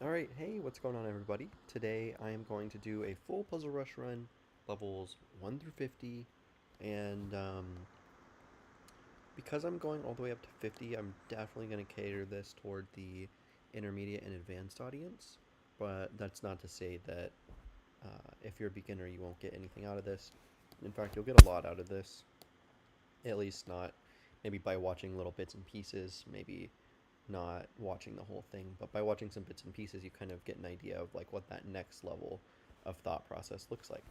Alright, hey, what's going on everybody? Today I am going to do a full Puzzle Rush run, levels 1 through 50, and because I'm going all the way up to 50, I'm definitely going to cater this toward the intermediate and advanced audience, but that's not to say that if you're a beginner you won't get anything out of this. In fact, you'll get a lot out of this, at least not maybe by watching little bits and pieces, maybe not watching the whole thing, but by watching some bits and pieces, you kind of get an idea of like what that next level of thought process looks like.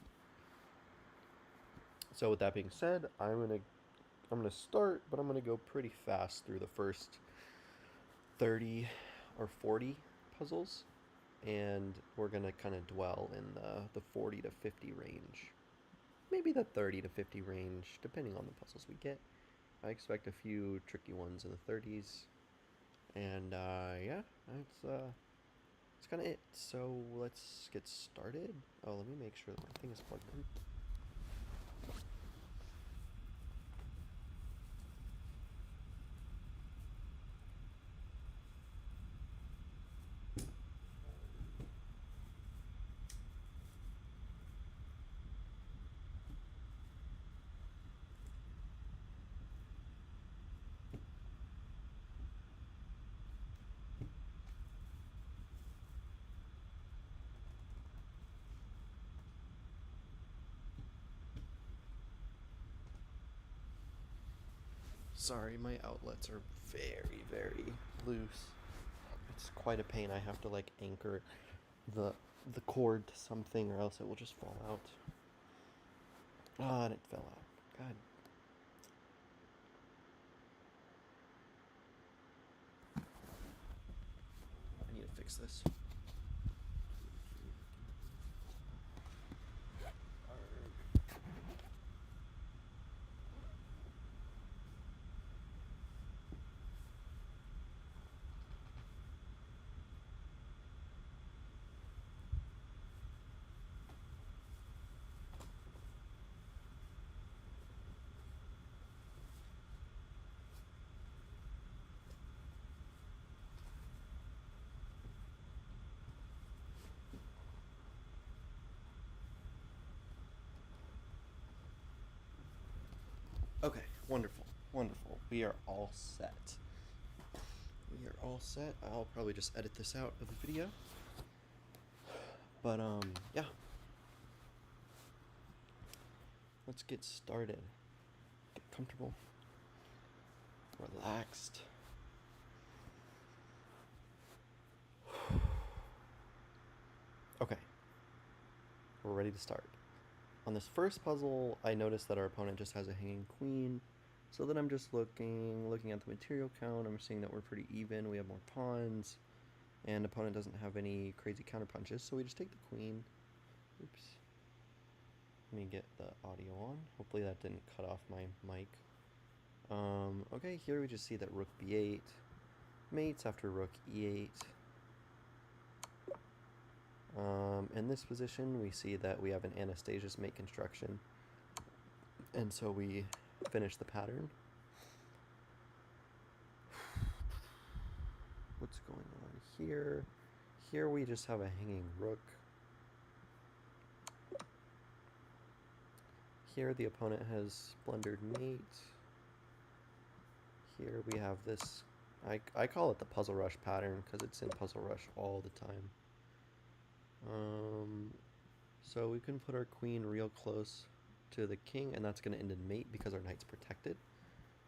So with that being said, I'm gonna start, but I'm gonna go pretty fast through the first 30 or 40 puzzles, and we're gonna kind of dwell in the 40 to 50 range, maybe the 30 to 50 range, depending on the puzzles we get. I expect a few tricky ones in the 30s, and yeah, that's kind of it. So let's get started. Oh, let me make sure that my thing is plugged in. Sorry, my outlets are very, very loose. It's quite a pain. I have to like anchor the the cord to something, or else it will just fall out. Ah, and it fell out. God, I need to fix this. Okay, wonderful, wonderful. We are all set. We are all set. I'll probably just edit this out of the video. But yeah, let's get started. Get comfortable, relaxed. Okay, we're ready to start. On this first puzzle, I noticed that our opponent just has a hanging queen. So then I'm just looking at the material count. I'm seeing that we're pretty even. We have more pawns, and opponent doesn't have any crazy counter punches. So we just take the queen. Oops. Let me get the audio on. Hopefully that didn't cut off my mic. Okay, here we just see that rook b8 mates after rook e8. In this position, we see that we have an Anastasius mate construction, and so we finish the pattern. What's going on here? Here we just have a hanging rook. Here the opponent has blundered mate. Here we have this, I call it the Puzzle Rush pattern because it's in Puzzle Rush all the time. So we can put our queen real close to the king, and that's going to end in mate because our knight's protected.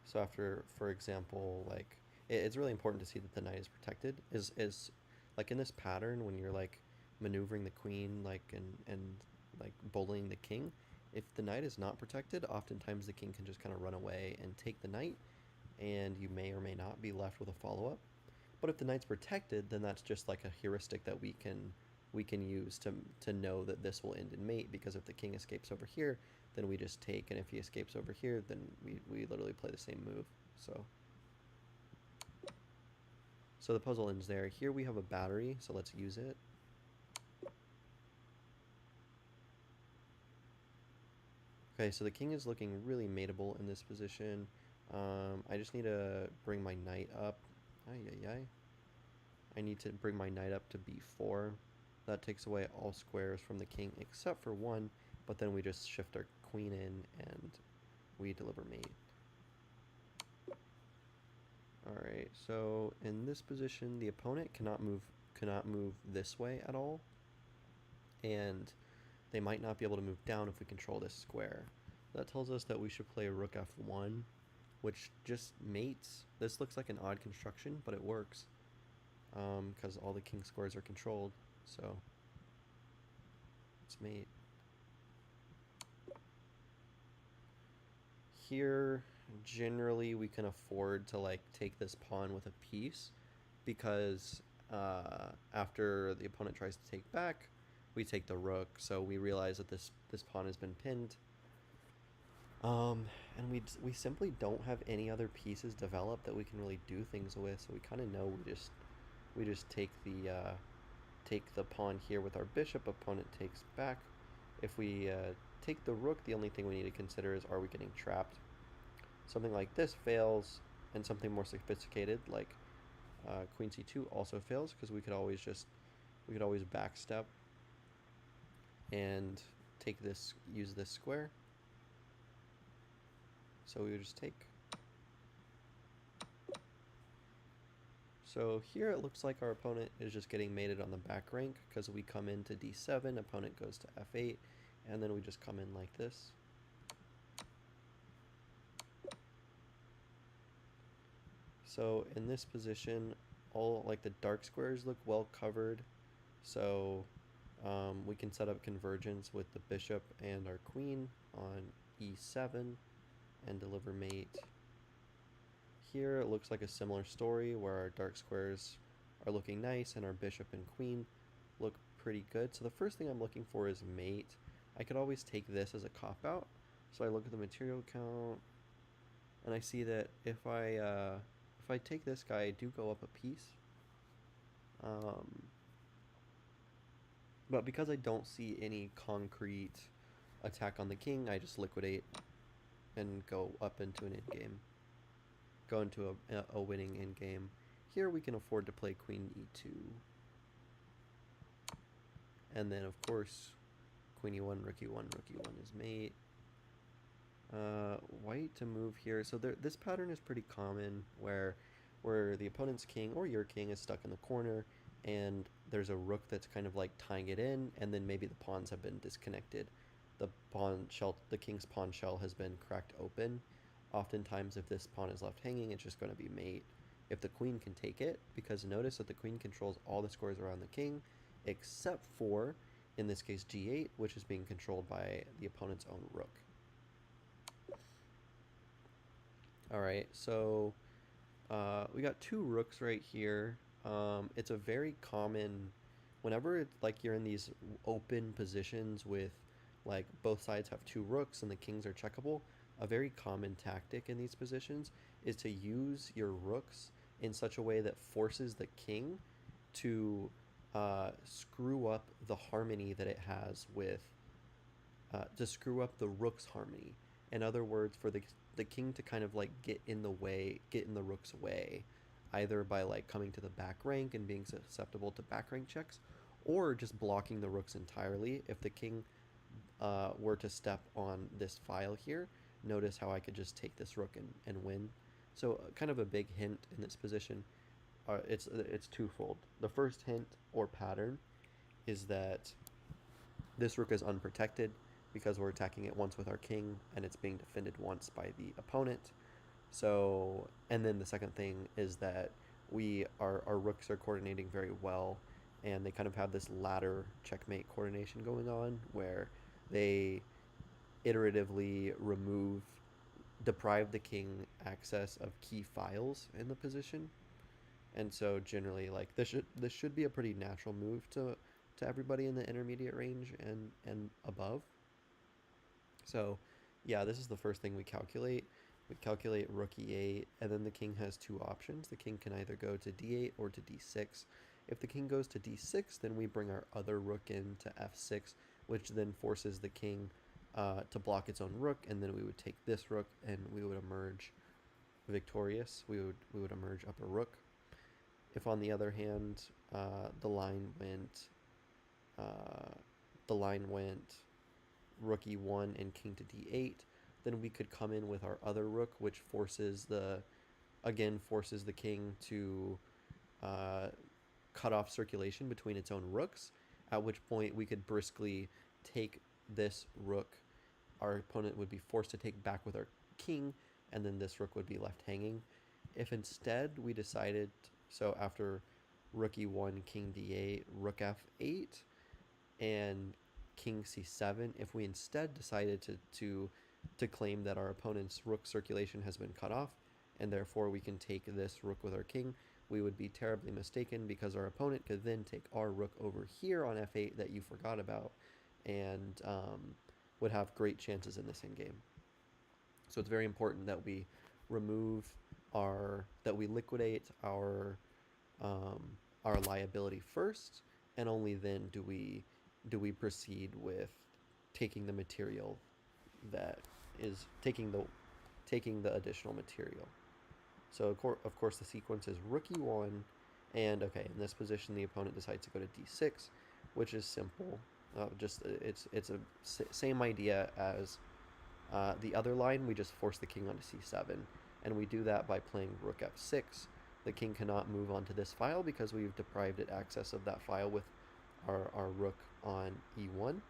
So after, for example, like it's really important to see that the knight is protected. Is like in this pattern when you're like maneuvering the queen, like and like bullying the king. If the knight is not protected, oftentimes the king can just kind of run away and take the knight, and you may or may not be left with a follow up. But if the knight's protected, then that's just like a heuristic that we can use to know that this will end in mate, because if the king escapes over here, then we just take, and if he escapes over here, then we literally play the same move. So the puzzle ends there. Here we have a battery, so let's use it. Okay, so the king is looking really mateable in this position. I just need to bring my knight up. Ay, ay, ay. I need to bring my knight up to b4. That takes away all squares from the king except for one, but then we just shift our queen in and we deliver mate. Alright, so in this position, the opponent cannot move this way at all, and they might not be able to move down if we control this square. That tells us that we should play rook f1, which just mates. This looks like an odd construction, but it works, because all the king squares are controlled, so let's mate. Here, generally we can afford to like take this pawn with a piece, because after the opponent tries to take back, we take the rook, so we realize that this pawn has been pinned. And we simply don't have any other pieces developed that we can really do things with, so we kind of know we just take the pawn here with our bishop. Opponent takes back. If we take the rook, the only thing we need to consider is, are we getting trapped? Something like this fails, and something more sophisticated like queen c2 also fails, because we could always backstep and take this, use this square. So we would just take. So here it looks like our opponent is just getting mated on the back rank, because we come into d7, opponent goes to f8, and then we just come in like this. So in this position, all like the dark squares look well covered, so we can set up convergence with the bishop and our queen on e7 and deliver mate. Here it looks like a similar story, where our dark squares are looking nice and our bishop and queen look pretty good. So the first thing I'm looking for is mate. I could always take this as a cop-out, so I look at the material count and I see that if I take this guy, I do go up a piece. But because I don't see any concrete attack on the king, I just liquidate and go up into an endgame. Go into a winning endgame. Here we can afford to play queen e2. And then, of course, queen e1, rook e1, rook e1 is mate. White to move here. So this pattern is pretty common, where the opponent's king or your king is stuck in the corner, and there's a rook that's kind of like tying it in, and then maybe the pawns have been disconnected. The king's pawn shell has been cracked open. Oftentimes, if this pawn is left hanging, it's just going to be mate. If the queen can take it, because notice that the queen controls all the squares around the king, except for, in this case, g8, which is being controlled by the opponent's own rook. Alright, so we got two rooks right here. It's a very common, whenever it's like you're in these open positions with like both sides have two rooks and the kings are checkable, a very common tactic in these positions is to use your rooks in such a way that forces the king to screw up the harmony that it has with, to screw up the rook's harmony. In other words, for the king to kind of like get in the rook's way, either by like coming to the back rank and being susceptible to back rank checks, or just blocking the rooks entirely. If the king were to step on this file here, notice how I could just take this rook and win. So kind of a big hint in this position. It's twofold. The first hint or pattern is that this rook is unprotected, because we're attacking it once with our king and it's being defended once by the opponent. So, and then the second thing is that our rooks are coordinating very well, and they kind of have this ladder checkmate coordination going on, where they iteratively deprive the king access of key files in the position. And so generally, like, this should be a pretty natural move to everybody in the intermediate range and above. So yeah, this is the first thing we calculate. We calculate rook e8, and then the king has two options. The king can either go to d8 or to d6. If the king goes to d6, then we bring our other rook in to f6, which then forces the king to block its own rook, and then we would take this rook and we would emerge victorious. We would emerge upper rook. If on the other hand, the line went uh, the line went rook e1 and king to d8, then we could come in with our other rook, which forces the king to uh, cut off circulation between its own rooks, at which point we could briskly take this rook. Our opponent would be forced to take back with our king, and then this rook would be left hanging. If instead we decided, so after rook e1, king d8, rook f8, and king c7, if we instead decided to claim that our opponent's rook circulation has been cut off, and therefore we can take this rook with our king, we would be terribly mistaken, because our opponent could then take our rook over here on f8 that you forgot about, and would have great chances in this endgame. So it's very important that we liquidate our liability first, and only then do we proceed with taking the material that is taking the additional material. So of course the sequence is rook e1, and okay, in this position the opponent decides to go to d6, which is simple. It's a same idea as the other line. We just force the king onto c7, and we do that by playing rook f6. The king cannot move onto this file because we've deprived it access of that file with our rook on e1.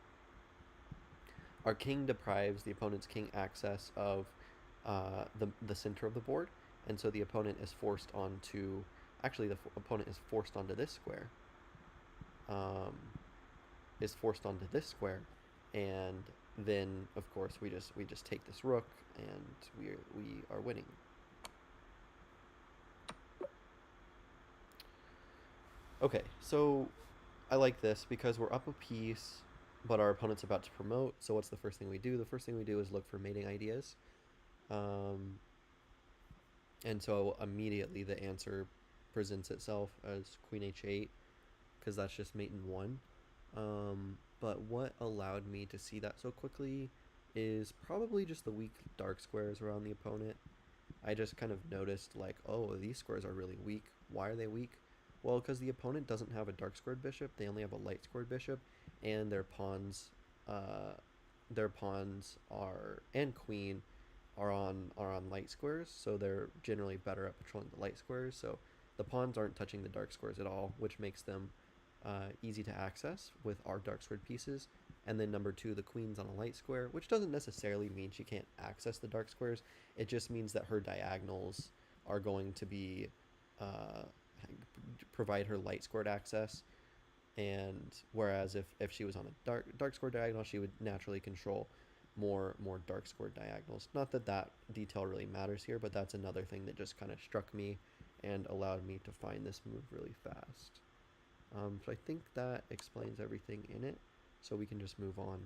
Our king deprives the opponent's king access of the center of the board, and so the opponent is forced onto, actually the opponent is forced onto this square, and then of course we just take this rook, and we are winning. Okay, so I like this because we're up a piece, but our opponent's about to promote. So what's the first thing we do? The first thing we do is look for mating ideas. And so immediately the answer presents itself as queen h8, because that's just mate in 1. But what allowed me to see that so quickly is probably just the weak dark squares around the opponent. I just kind of noticed, like, oh, these squares are really weak. Why are they weak? Well, because the opponent doesn't have a dark squared bishop. They only have a light squared bishop, and their pawns are, and queen are on light squares, so they're generally better at patrolling the light squares. So the pawns aren't touching the dark squares at all, which makes them easy to access with our dark squared pieces. And then number 2, the queen's on a light square, which doesn't necessarily mean she can't access the dark squares. It just means that her diagonals are going to be provide her light squared access, and whereas if she was on a dark square diagonal, she would naturally control more dark square diagonals. Not that that detail really matters here, but that's another thing that just kind of struck me and allowed me to find this move really fast. So I think that explains everything in it, so we can just move on.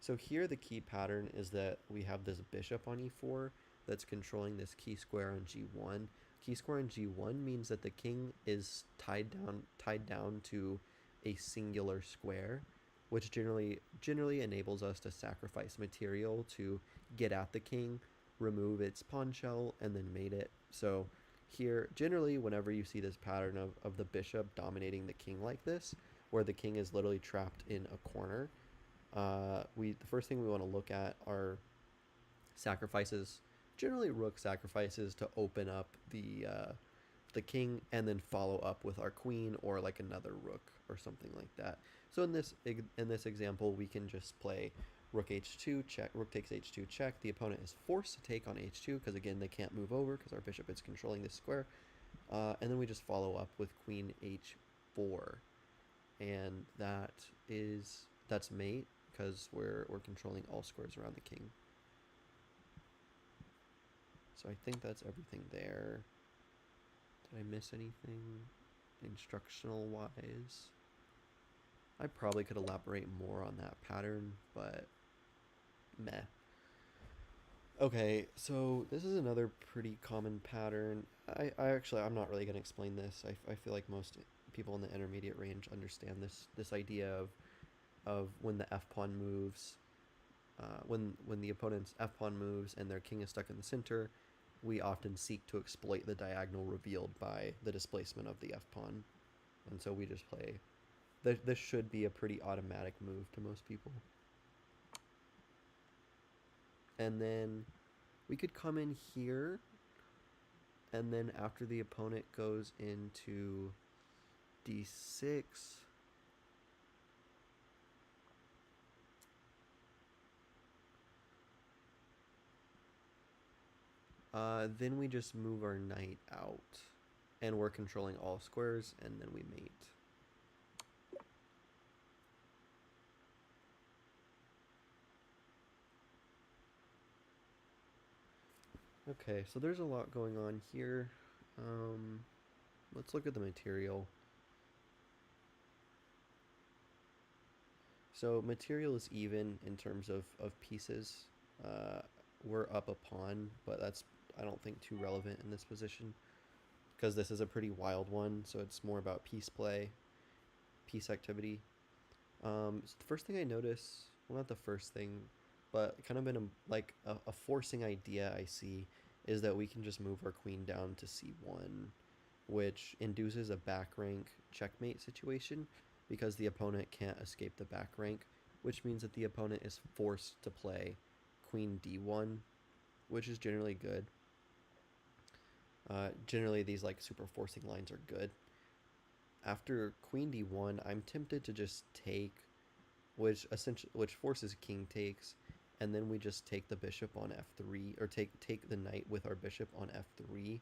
So here the key pattern is that we have this bishop on e4 that's controlling this key square on g1. Key square on g1 means that the king is tied down to a singular square, which generally enables us to sacrifice material to get at the king, remove its pawn shell, and then mate it. So here, generally, whenever you see this pattern of the bishop dominating the king like this, where the king is literally trapped in a corner, the first thing we want to look at are sacrifices, generally rook sacrifices, to open up the king, and then follow up with our queen or like another rook or something like that. So in this example, we can just play rook h2 check, rook takes h2 check. The opponent is forced to take on h2 because again they can't move over because our bishop is controlling this square, and then we just follow up with queen h4, and that's mate because we're controlling all squares around the king. So I think that's everything there. Did I miss anything instructional wise? I probably could elaborate more on that pattern, but meh. Okay, so this is another pretty common pattern. I'm not really going to explain this. I feel like most people in the intermediate range understand this idea of when the f pawn moves, when the opponent's f pawn moves and their king is stuck in the center, we often seek to exploit the diagonal revealed by the displacement of the f-pawn. And so we just play. This should be a pretty automatic move to most people. And then we could come in here, and then after the opponent goes into d6, then we just move our knight out, and we're controlling all squares, and then we mate. Okay, so there's a lot going on here. Let's look at the material. So material is even in terms of pieces. We're up a pawn, but that's, I don't think, too relevant in this position because this is a pretty wild one, so it's more about piece play, piece activity. So the first thing I notice, well, not the first thing, but kind of a forcing idea I see is that we can just move our queen down to c1, which induces a back rank checkmate situation because the opponent can't escape the back rank, which means that the opponent is forced to play queen d1, which is generally good. Generally, these like super forcing lines are good. After queen d1, I'm tempted to just take, which forces king takes, and then we just take the bishop on f3, or take the knight with our bishop on f3.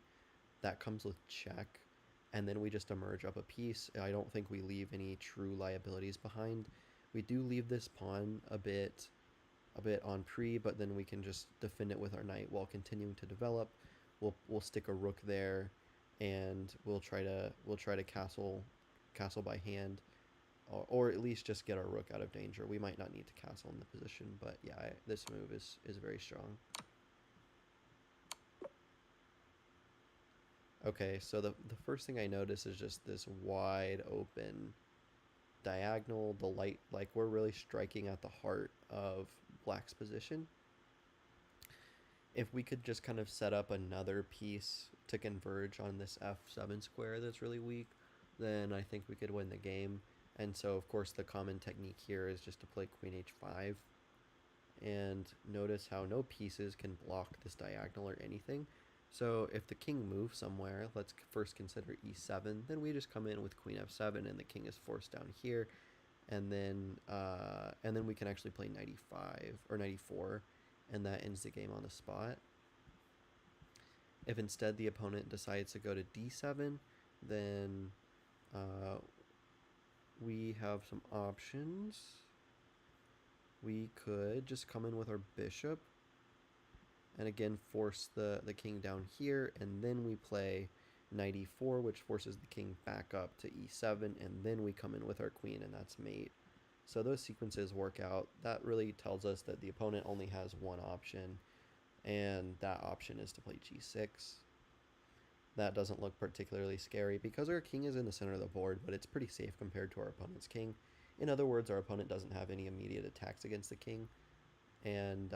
That comes with check, and then we just emerge up a piece. I don't think we leave any true liabilities behind. We do leave this pawn a bit on pre, but then we can just defend it with our knight while continuing to develop. We'll stick a rook there, and we'll try to castle by hand, or at least just get our rook out of danger. We might not need to castle in the position, but yeah, this move is very strong. Okay, so the first thing I notice is just this wide open diagonal. The light, like, we're really striking at the heart of black's position. If we could just kind of set up another piece to converge on this f7 square that's really weak, then I think we could win the game. And so, of course, the common technique here is just to play queen h5. And notice how no pieces can block this diagonal or anything. So if the king moves somewhere, let's first consider e7, then we just come in with queen f7 and the king is forced down here. And then we can actually play knight e5 or knight e4, and that ends the game on the spot. If instead the opponent decides to go to d7, then we have some options. We could just come in with our bishop and again force the king down here, and then we play knight e4, which forces the king back up to e7, and then we come in with our queen, and that's mate. So those sequences work out. That really tells us that the opponent only has one option, and that option is to play g6. That doesn't look particularly scary because our king is in the center of the board, but it's pretty safe compared to our opponent's king. In other words, our opponent doesn't have any immediate attacks against the king, and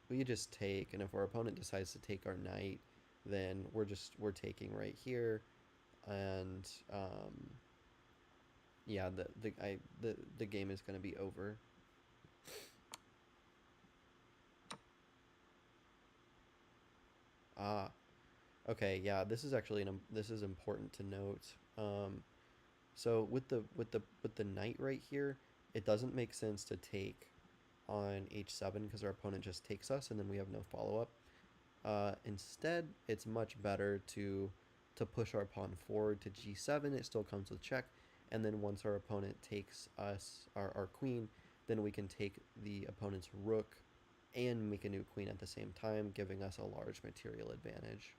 we just take, and if our opponent decides to take our knight, then we're taking right here, and yeah, the game is going to be over. Okay, yeah, this is actually this is important to note. So with the knight right here, it doesn't make sense to take on h7 because our opponent just takes us and then we have no follow-up. Instead, it's much better to push our pawn forward to g7. It still comes with check, and then once our opponent takes us, our queen, then we can take the opponent's rook and make a new queen at the same time, giving us a large material advantage.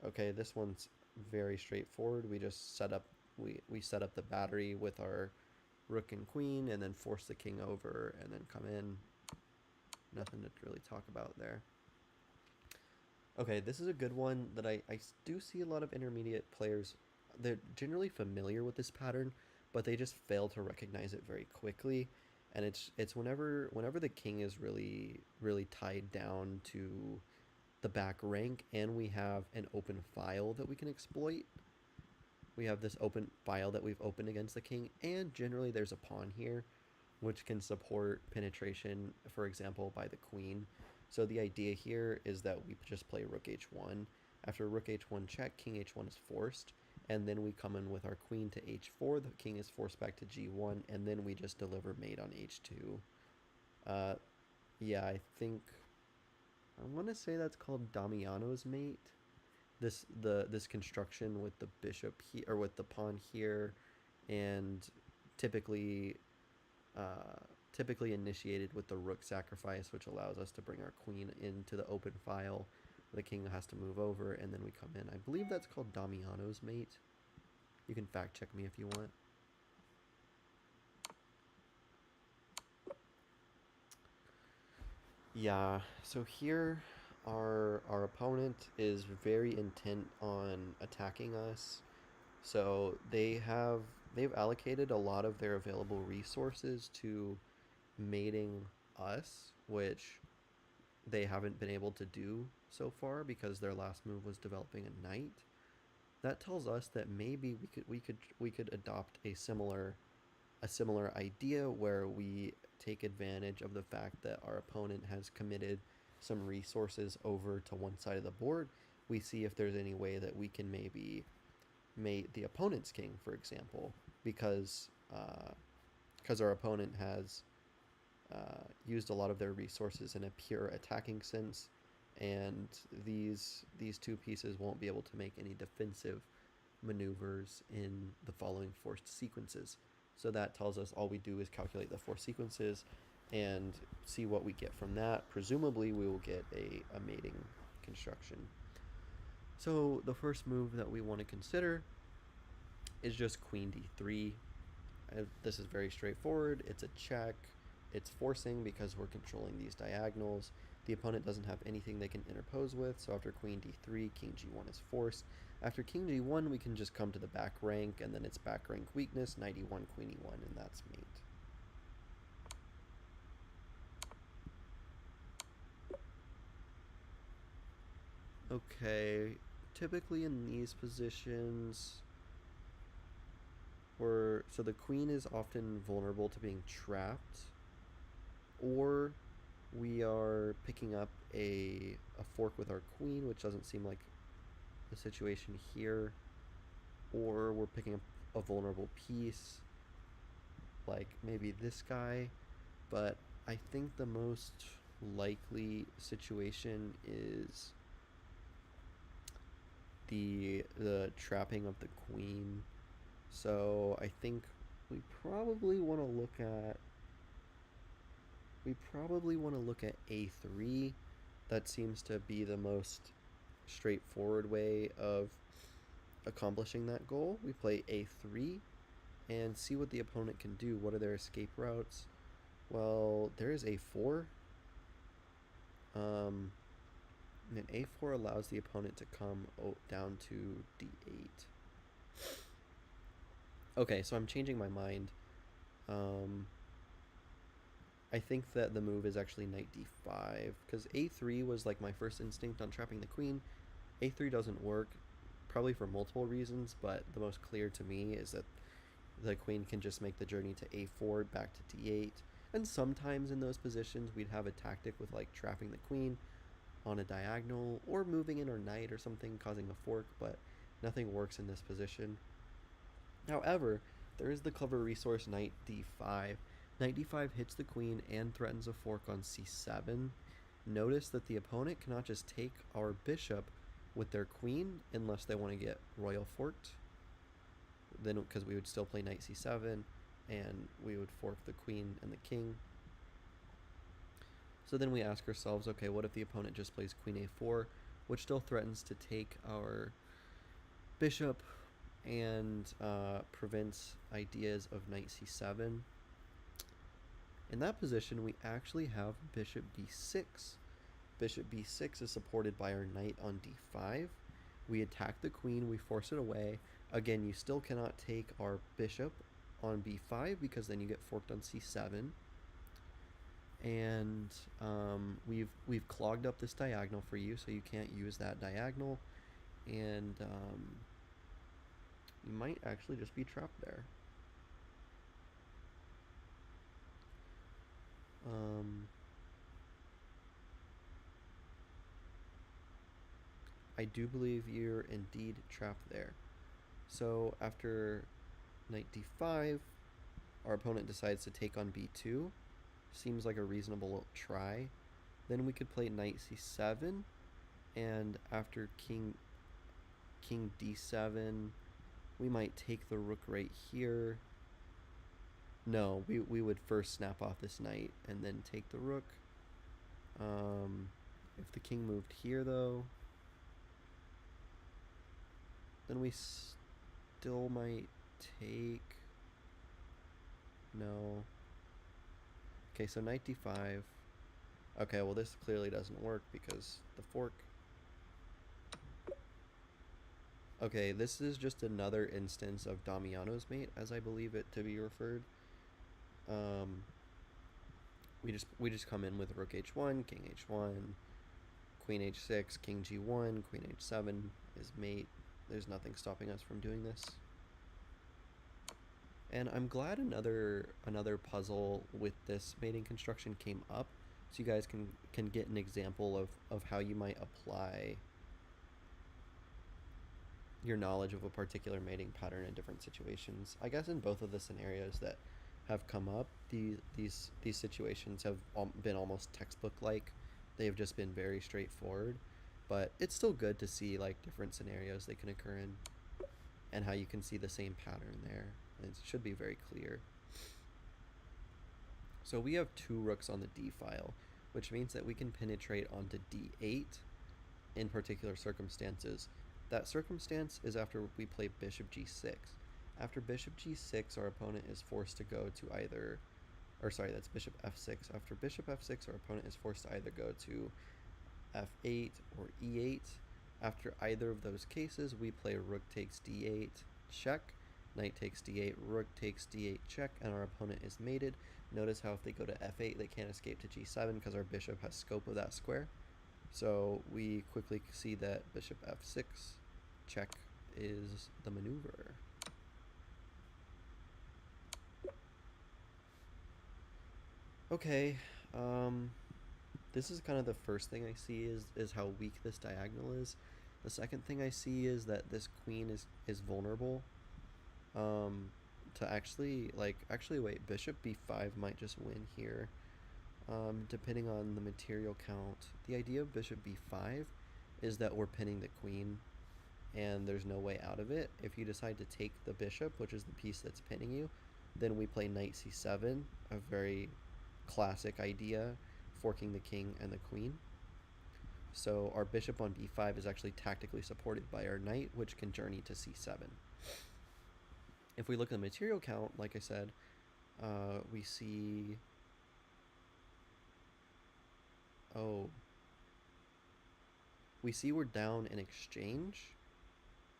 Okay, this one's very straightforward. We just set up we set up the battery with our rook and queen, and then force the king over, and then come in. Nothing to really talk about there. Okay, this is a good one that I do see a lot of intermediate players. They're generally familiar with this pattern, but they just fail to recognize it very quickly. And it's whenever the king is really tied down to the back rank, and we have an open file that we can exploit. We have this open file that we've opened against the king, and generally there's a pawn here which can support penetration, for example, by the queen. So the idea here is that we just play rook h1. After rook h1 check, king h1 is forced, and then we come in with our queen to h4. The king is forced back to g1, and then we just deliver mate on h2. Yeah, I think I want to say that's called Damiano's mate. This construction with the bishop here, or with the pawn here, and typically typically initiated with the rook sacrifice, which allows us to bring our queen into the open file. The king has to move over, and then we come in. I believe that's called Damiano's mate. You can fact check me if you want. Yeah, so here our opponent is very intent on attacking us. So they've allocated a lot of their available resources to mating us, which they haven't been able to do so far because their last move was developing a knight. That tells us that maybe we could adopt a similar idea where we take advantage of the fact that our opponent has committed some resources over to one side of the board. We see if there's any way that we can maybe mate the opponent's king, for example, because our opponent has used a lot of their resources in a pure attacking sense, and these two pieces won't be able to make any defensive maneuvers in the following forced sequences. So that tells us all we do is calculate the four sequences and see what we get from that. Presumably we will get a mating construction. So the first move that we want to consider is just queen d3. This is very straightforward. It's a check. It's forcing because we're controlling these diagonals. The opponent doesn't have anything they can interpose with, so after queen d3, king g1 is forced. After king g1, we can just come to the back rank, and then it's back rank weakness, knight e1, queen e1, and that's mate. Okay, typically in these positions, so the queen is often vulnerable to being trapped, or we are picking up a fork with our queen, which doesn't seem like the situation here, or we're picking up a vulnerable piece, like maybe this guy, but I think the most likely situation is the trapping of the queen. So I think we probably want to look at a3. That seems to be the most straightforward way of accomplishing that goal. We play a3 and see what the opponent can do. What are their escape routes? Well, there is a4. And a4 allows the opponent to come down to d8. Okay, so I'm changing my mind. I think that the move is actually knight d5, because a3 was like my first instinct on trapping the queen. a3 doesn't work, probably for multiple reasons, but the most clear to me is that the queen can just make the journey to a4 back to d8, and sometimes in those positions we'd have a tactic with like trapping the queen on a diagonal or moving in our knight or something, causing a fork, but nothing works in this position. However, there is the clever resource knight d5. Knight d5 hits the queen and threatens a fork on c7. Notice that the opponent cannot just take our bishop with their queen unless they want to get royal forked. Then, because we would still play knight c7 and we would fork the queen and the king. So then we ask ourselves, okay, what if the opponent just plays queen a4, which still threatens to take our bishop and prevents ideas of knight c7. In that position, we actually have bishop b6. Bishop b6 is supported by our knight on d5. We attack the queen, we force it away. Again, you still cannot take our bishop on b5 because then you get forked on c7. and we've clogged up this diagonal for you, so you can't use that diagonal, and you might actually just be trapped there. I do believe you're indeed trapped there. So after knight d5, our opponent decides to take on b2. Seems like a reasonable try. Then we could play knight c7, and after king d7, we might take the rook right here. No, we would first snap off this knight and then take the rook. If the king moved here, though, then we still might take... No. Okay, so knight d5. Okay, well this clearly doesn't work because the fork. Okay, this is just another instance of Damiano's mate, as I believe it to be referred. We just come in with rook h1, king h1, queen h6, king g1, queen h7 is mate. There's nothing stopping us from doing this. And I'm glad another puzzle with this mating construction came up, so you guys can get an example of how you might apply your knowledge of a particular mating pattern in different situations. I guess in both of the scenarios that have come up, these situations have been almost textbook-like. They have just been very straightforward, but it's still good to see like different scenarios they can occur in and how you can see the same pattern there. It should be very clear. So we have two rooks on the d file, which means that we can penetrate onto d8 in particular circumstances. That circumstance is after we play bishop g6. After bishop g6, our opponent is forced to go to either, or sorry, that's bishop f6. After bishop f6, our opponent is forced to either go to f8 or e8. After either of those cases, we play rook takes d8, check, knight takes d8, rook takes d8, check, and our opponent is mated. Notice how if they go to f8, they can't escape to g7 because our bishop has scope of that square. So we quickly see that bishop f6 check is the maneuver. Okay, this is kind of the first thing I see is how weak this diagonal is. The second thing I see is that this queen is vulnerable. To actually wait, bishop b5 might just win here. Depending on the material count. The idea of bishop b5 is that we're pinning the queen and there's no way out of it. If you decide to take the bishop, which is the piece that's pinning you, then we play knight c7, a very classic idea, forking the king and the queen. So our bishop on b5 is actually tactically supported by our knight, which can journey to c7. If we look at the material count, like I said, we see... Oh. We see we're down in exchange.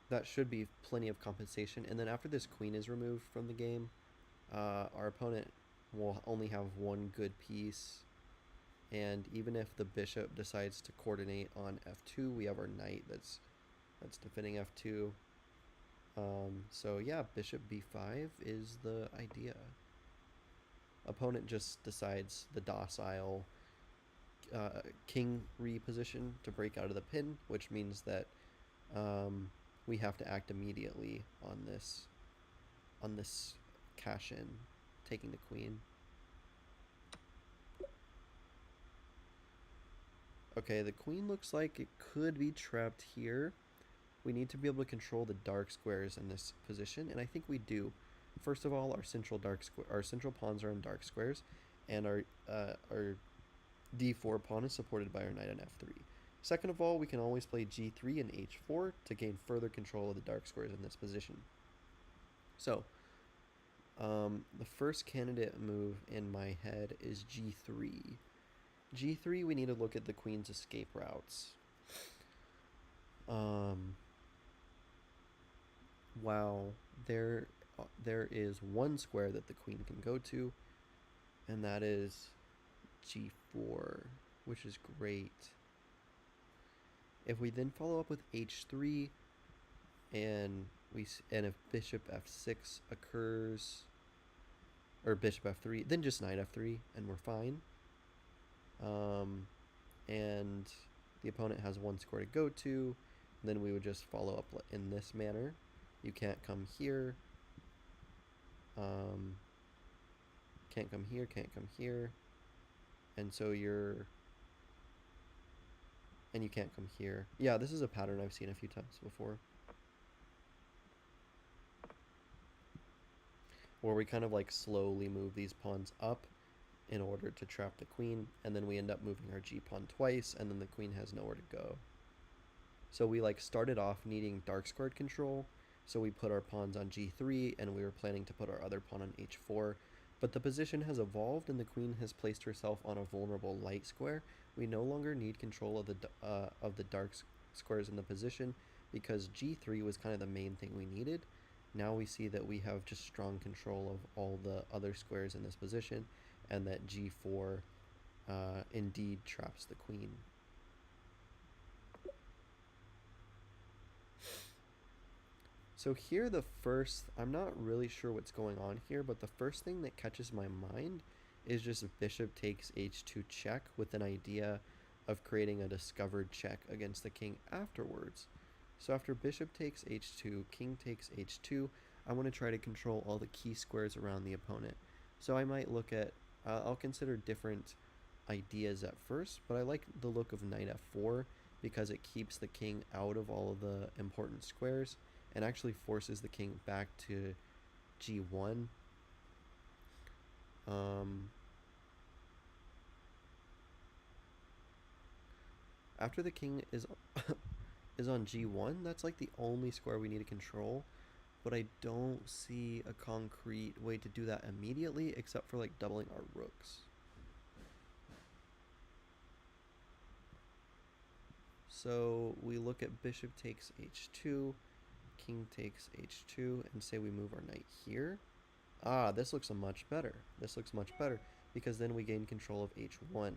That should be plenty of compensation. And then after this queen is removed from the game, our opponent will only have one good piece. And even if the bishop decides to coordinate on f2, we have our knight that's defending f2. So yeah, bishop b5 is the idea. Opponent just decides the docile king reposition to break out of the pin, which means that we have to act immediately on this cash in, taking the queen. Okay, the queen looks like it could be trapped here. We need to be able to control the dark squares in this position, and I think we do. First of all, our central pawns are in dark squares, and our d4 pawn is supported by our knight on f3. Second of all, we can always play g3 and h4 to gain further control of the dark squares in this position. So, the first candidate move in my head is g3. g3, we need to look at the queen's escape routes. Wow, there is one square that the queen can go to, and that is g4, which is great. If we then follow up with h3, and if bishop f6 occurs, or bishop f3, then just knight f3, and we're fine. And the opponent has one square to go to, then we would just follow up in this manner. You can't come here. Can't come here, can't come here. And so and you can't come here. Yeah, this is a pattern I've seen a few times before, where we kind of like slowly move these pawns up in order to trap the queen, and then we end up moving our g-pawn twice, and then the queen has nowhere to go. So we like started off needing dark squared control, so we put our pawns on g3, and we were planning to put our other pawn on h4, but the position has evolved and the queen has placed herself on a vulnerable light square. We no longer need control of the dark squares in the position, because g3 was kind of the main thing we needed. Now we see that we have just strong control of all the other squares in this position, and that g4 indeed traps the queen. So here I'm not really sure what's going on here, but the first thing that catches my mind is just bishop takes h2 check, with an idea of creating a discovered check against the king afterwards. So after bishop takes h2, king takes h2, I want to try to control all the key squares around the opponent. So I might look at, I'll consider different ideas at first, but I like the look of knight f4 because it keeps the king out of all of the important squares and actually forces the king back to g1. After the king is is on g1, that's like the only square we need to control, but I don't see a concrete way to do that immediately except for like doubling our rooks. So we look at bishop takes h2, king takes h2, and say we move our knight here. This looks much better. This looks much better because then we gain control of h1.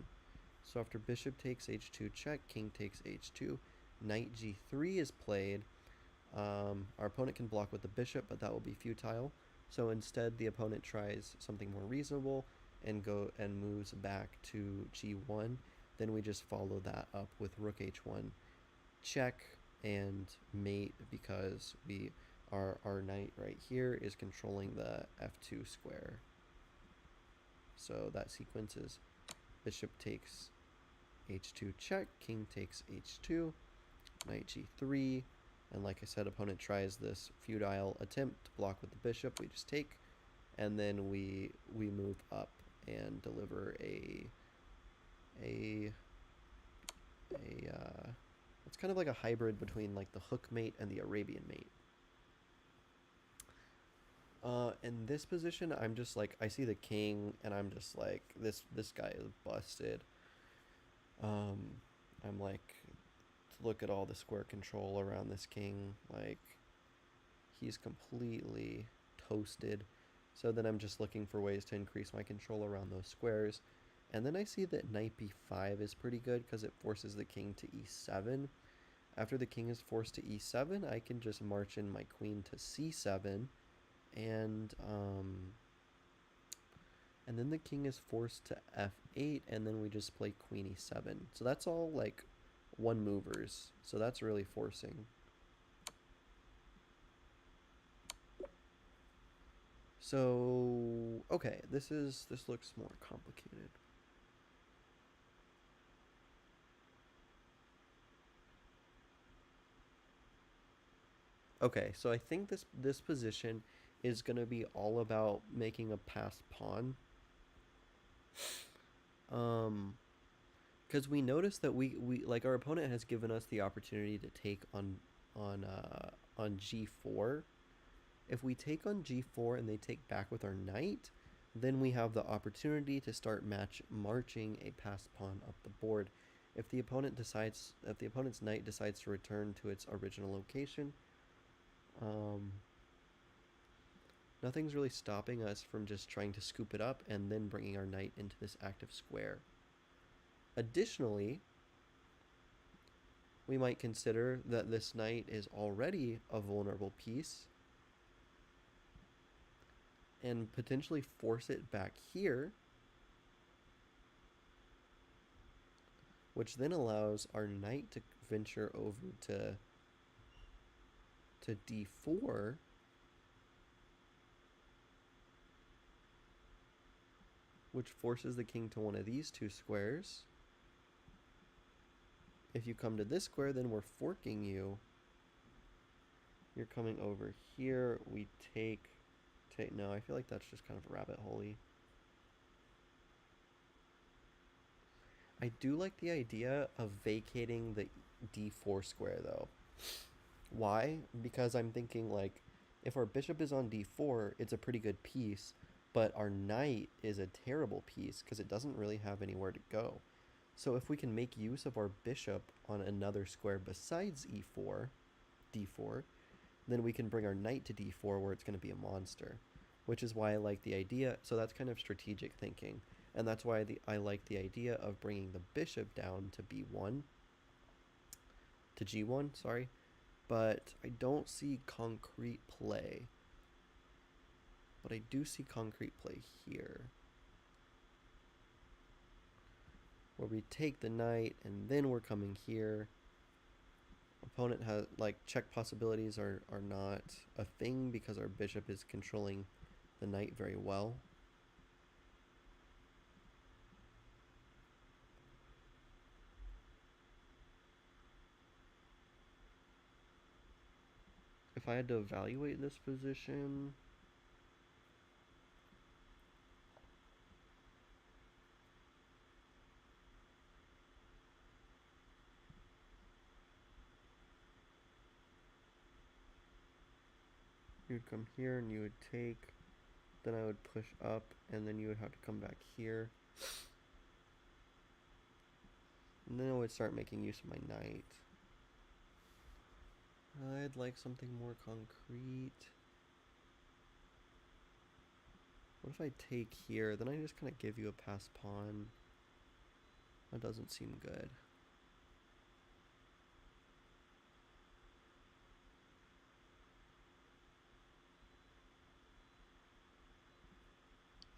So after bishop takes h2 check, king takes h2, knight g3 is played. Our opponent can block with the bishop, but that will be futile. So instead, the opponent tries something more reasonable and moves back to g1. Then we just follow that up with rook h1 check and mate, because our knight right here is controlling the f2 square. So that sequence is bishop takes h2 check, king takes h2, knight g3, and like I said, opponent tries this futile attempt to block with the bishop. We just take, and then we move up and deliver it's kind of like a hybrid between like the hook mate and the Arabian mate. In this position, I'm just like, I see the king and I'm just like, this guy is busted. I'm like, to look at all the square control around this king, like he's completely toasted. So then I'm just looking for ways to increase my control around those squares. And then I see that knight b5 is pretty good because it forces the king to e7. After the king is forced to e7, I can just march in my queen to c7, and then the king is forced to f8, and then we just play queen e7. So that's all like one movers. So that's really forcing. So okay, this looks more complicated. Okay, so I think this position is going to be all about making a passed pawn. Because we noticed that we like our opponent has given us the opportunity to take on g4. If we take on g4 and they take back with our knight, then we have the opportunity to start marching a passed pawn up the board. If the opponent's knight decides to return to its original location, nothing's really stopping us from just trying to scoop it up and then bringing our knight into this active square. Additionally, we might consider that this knight is already a vulnerable piece and potentially force it back here, which then allows our knight to venture over to d4, which forces the king to one of these two squares. If you come to this square, then we're forking you. You're coming over here. We take... No, I feel like that's just kind of rabbit hole-y. I do like the idea of vacating the d4 square, though. Why? Because I'm thinking, like, if our bishop is on d4, it's a pretty good piece, but our knight is a terrible piece because it doesn't really have anywhere to go. So if we can make use of our bishop on another square besides d4, then we can bring our knight to d4 where it's going to be a monster, which is why I like the idea. So that's kind of strategic thinking, and that's why I like the idea of bringing the bishop down to g1, sorry, but I don't see concrete play. But I do see concrete play here, where we take the knight and then we're coming here. Opponent has, like, check possibilities are not a thing because our bishop is controlling the knight very well. If I had to evaluate this position, you would come here and you would take, then I would push up, and then you would have to come back here. And then I would start making use of my knight. I'd like something more concrete. What if I take here? Then I just kind of give you a passed pawn. That doesn't seem good.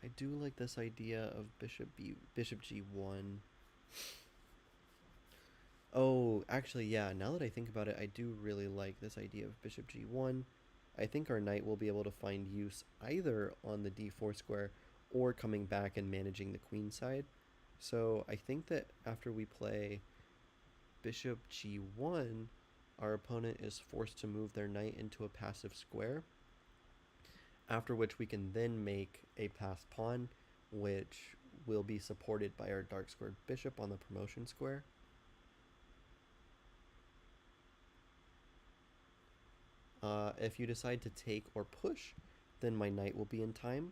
I do like this idea of bishop g1. Oh, actually, yeah, now that I think about it, I do really like this idea of bishop g1. I think our knight will be able to find use either on the d4 square or coming back and managing the queen side. So I think that after we play bishop g1, our opponent is forced to move their knight into a passive square, after which we can then make a passed pawn, which will be supported by our dark squared bishop on the promotion square. If you decide to take or push, then my knight will be in time.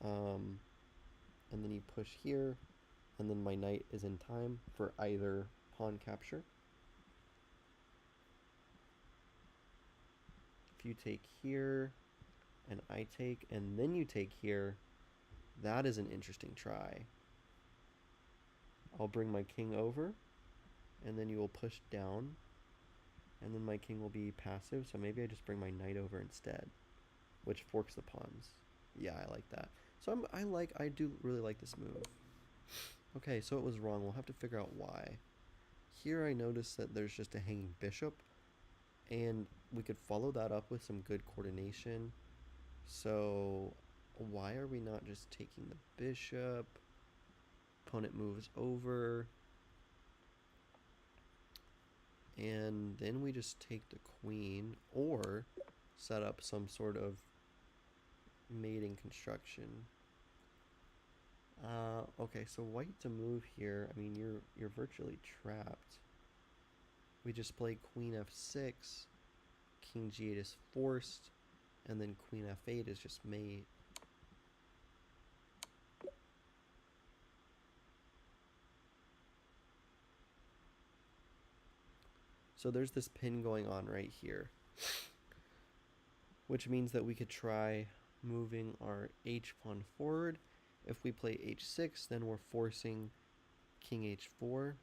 And then you push here, and then my knight is in time for either pawn capture. If you take here, and I take, and then you take here, that is an interesting try. I'll bring my king over, and then you will push down, and then my king will be passive, so maybe I just bring my knight over instead, which forks the pawns. Yeah, I like that. So I do really like this move. Okay, so it was wrong. We'll have to figure out why. Here I notice that there's just a hanging bishop, and we could follow that up with some good coordination. So why are we not just taking the bishop? Opponent moves over, and then we just take the queen or set up some sort of mating construction. Okay, so white to move here, I mean, you're virtually trapped. We just play queen f6, king g8 is forced, and then queen f8 is just mate. So there's this pin going on right here, which means that we could try moving our h pawn forward. If we play h6, then we're forcing king h4.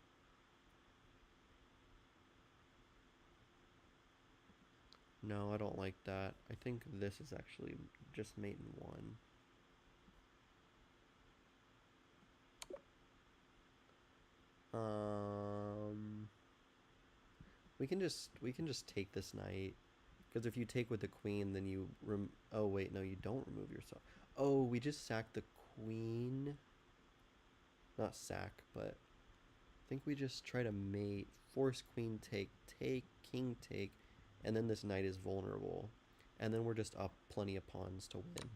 No, I don't like that. I think this is actually just mate in one. We can just take this knight, because if you take with the queen, then you oh wait, no, you don't remove yourself. Oh, we just sacked the queen. Not sack, but I think we just try to mate, force queen take, take king take, and then this knight is vulnerable, and then we're just up plenty of pawns to win.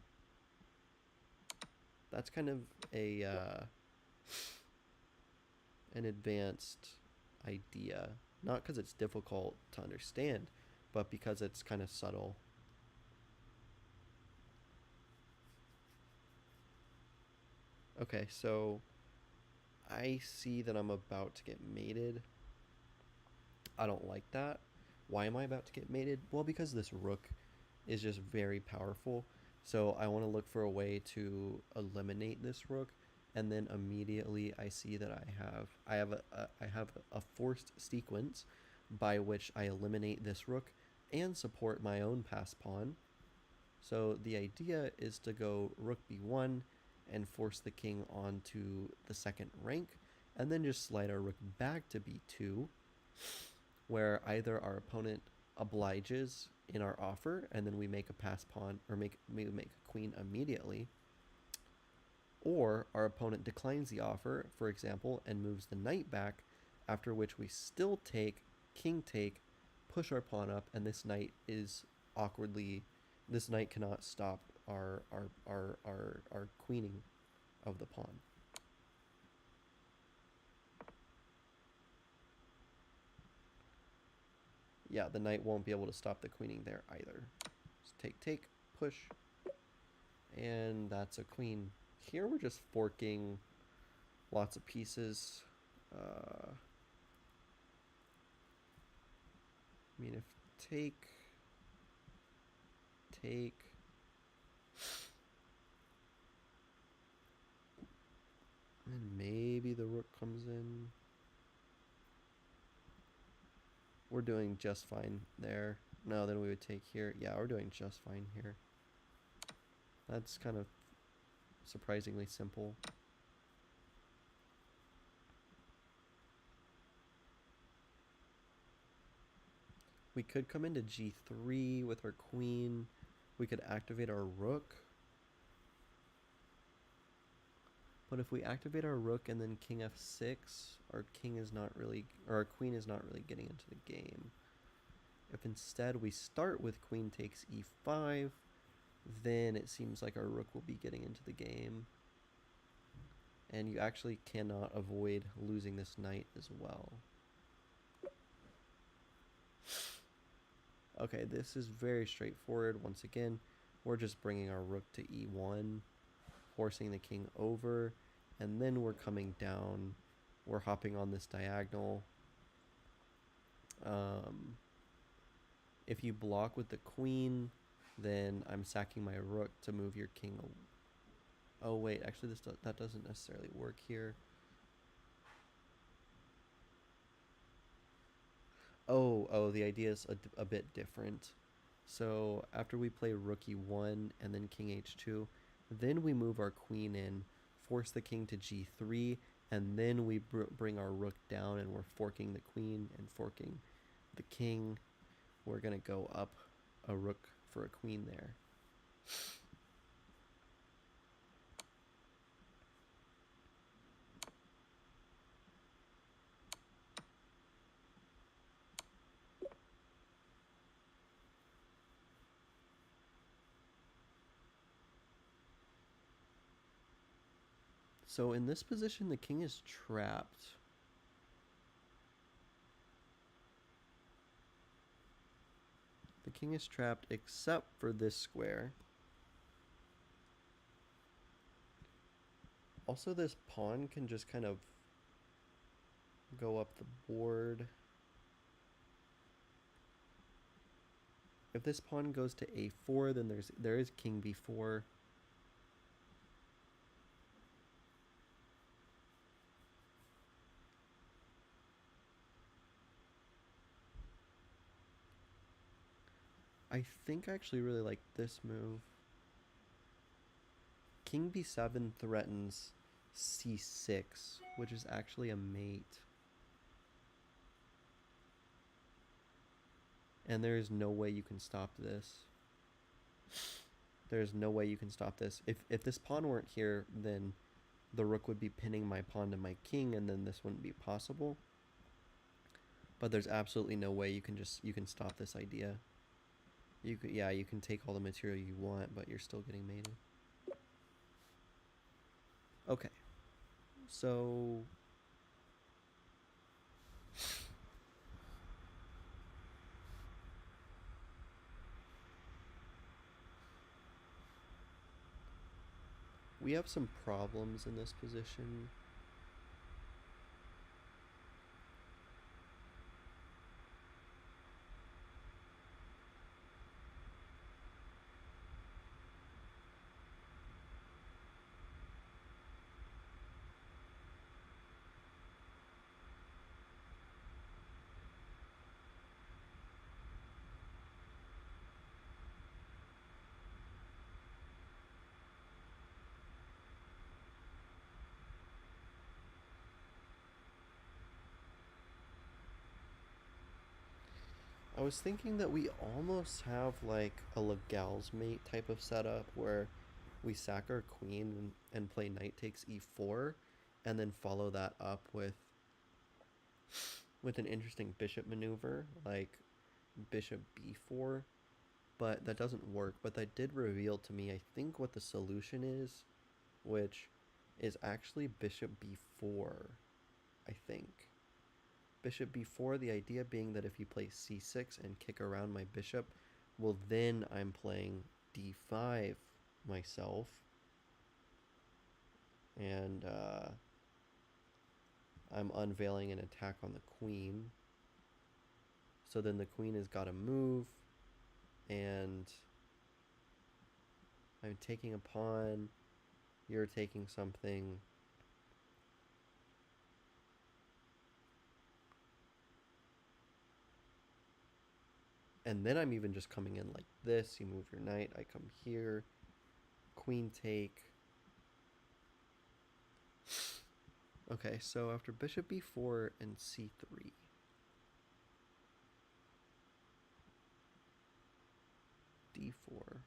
That's kind of a an advanced idea, not because it's difficult to understand, but because it's kind of subtle. Okay, so I see that I'm about to get mated. I don't like that. Why am I about to get mated? Well, because this rook is just very powerful. So I want to look for a way to eliminate this rook, and then immediately I see that I have a forced sequence by which I eliminate this rook and support my own pass pawn. So the idea is to go rook b1 and force the king onto the second rank, and then just slide our rook back to b2, where either our opponent obliges in our offer and then we make a pass pawn, or make a queen immediately, or our opponent declines the offer, for example, and moves the knight back, after which we still take, king take, push our pawn up, and this knight cannot stop our queening of the pawn. Yeah, the knight won't be able to stop the queening there either. Just take, push, and that's a queen. Here we're just forking lots of pieces. I mean, if take, and maybe the rook comes in. We're doing just fine there. No, then we would take here. Yeah, we're doing just fine here. That's kind of surprisingly simple. We could come into g3 with our queen. We could activate our rook. But if we activate our rook and then king f6, our queen is not really getting into the game. If instead we start with queen takes e5, then it seems like our rook will be getting into the game. And you actually cannot avoid losing this knight as well. Okay, this is very straightforward. Once again, we're just bringing our rook to e1, forcing the king over, and then we're coming down. We're hopping on this diagonal. If you block with the queen, then I'm sacking my rook to move your king. Oh wait, actually that doesn't necessarily work here. Oh, the idea is a bit different. So after we play rook e1 and then king h2, then we move our queen in, force the king to g3, and then we bring our rook down, and we're forking the queen and forking the king. We're going to go up a rook for a queen there. So in this position, the king is trapped. The king is trapped except for this square. Also, this pawn can just kind of go up the board. If this pawn goes to a4, then there is king b4. I think I actually really like this move. King b7 threatens c6, which is actually a mate. And there's no way you can stop this. There's no way you can stop this. If this pawn weren't here, then the rook would be pinning my pawn to my king, and then this wouldn't be possible. But there's absolutely no way you can stop this idea. You can take all the material you want, but you're still getting mated. Okay. So we have some problems in this position. I was thinking that we almost have like a Legal's mate type of setup where we sack our queen and play knight takes e4 and then follow that up with an interesting bishop maneuver like bishop b4, but that doesn't work. But that did reveal to me, I think, what the solution is, which is actually bishop b4, I think. Bishop b4, the idea being that if you play c6 and kick around my bishop, well, then I'm playing d5 myself. And I'm unveiling an attack on the queen. So then the queen has got to move, and I'm taking a pawn, you're taking something. And then I'm even just coming in like this. You move your knight, I come here, queen take. Okay, so after bishop b4 and c3, d4,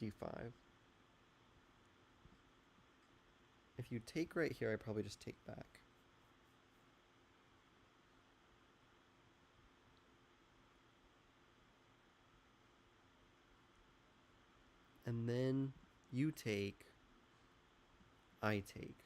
d5. If you take right here, I probably just take back. And then you take, I take.